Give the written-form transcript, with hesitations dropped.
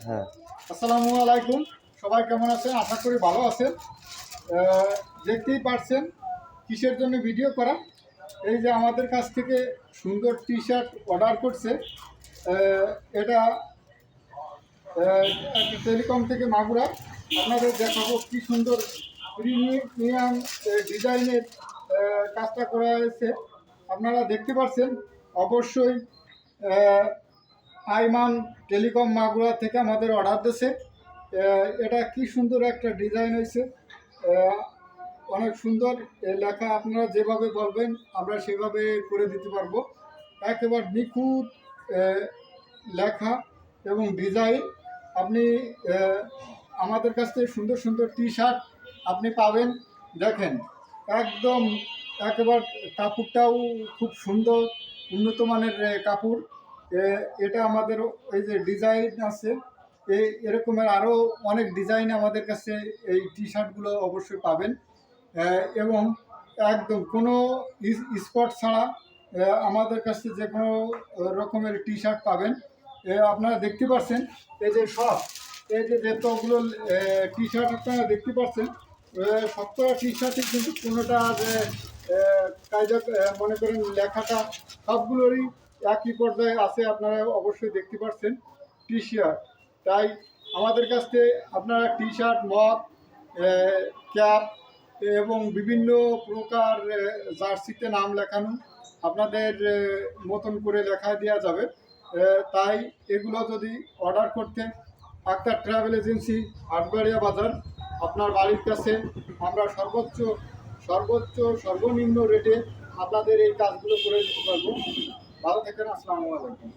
হ্যাঁ। আসসালামু আলাইকুম, সবাই কেমন আছেন? আশা করি ভালো আছেন। দেখতেই পারছেন কিসের জন্য ভিডিও করা। এই যে আমাদের কাছ থেকে সুন্দর টি শার্ট অর্ডার করছে, এটা একটা টেলিকম থেকে মাগুরা। আপনাদের দেখাবো কি সুন্দর প্রিমিয়াম ডিজাইনের কাজটা করা হয়েছে। আপনারা দেখতে পাচ্ছেন। অবশ্যই আইমান টেলিকম মাগুরা থেকে আমাদের অর্ডার দিয়েছে। এটা কি সুন্দর একটা ডিজাইন হয়েছে, অনেক সুন্দর লেখা। আপনারা যেভাবে বলবেন আমরা সেভাবে করে দিতে পারবো। একেবারে নিখুঁত লেখা এবং ডিজাইন। আপনি আমাদের কাছ থেকে সুন্দর সুন্দর টি শার্ট আপনি পাবেন। দেখেন, একদম একেবারে কাপড়টাও খুব সুন্দর, উন্নত মানের কাপড়। এটা আমাদের এই যে ডিজাইন আছে, এরকমের আরও অনেক ডিজাইন আমাদের কাছে এই টি শার্টগুলো অবশ্যই পাবেন। এবং একদম কোনো স্পট ছাড়া আমাদের কাছে যে কোনো রকমের টি শার্ট পাবেন। আপনারা দেখতে পাচ্ছেন এই যে যতগুলো টি শার্ট আপনারা দেখতে পাচ্ছেন, সবকটা টি শার্টই কিন্তু কোনোটা যে কায়দা মনে করেন লেখাটা সবগুলোরই একই পর্যায়ে আছে। আপনারা অবশ্যই দেখতে পাচ্ছেন টি শার্ট। তাই আমাদের কাছ থেকে আপনারা টি শার্ট, মগ, ক্যাপ এবং বিভিন্ন প্রকার জার্সিতে নাম লেখানো আপনাদের মতন করে লেখা দেওয়া যাবে। তাই এগুলো যদি অর্ডার করতে আক্তার ট্রাভেল এজেন্সি, আটবাড়িয়া বাজার, আপনার বাড়ির কাছে আমরা সর্বনিম্ন রেটে আপনাদের এই কাজগুলো করে দিতে পারবো। ভালো থাকেন। আসসালামু আলাইকুম।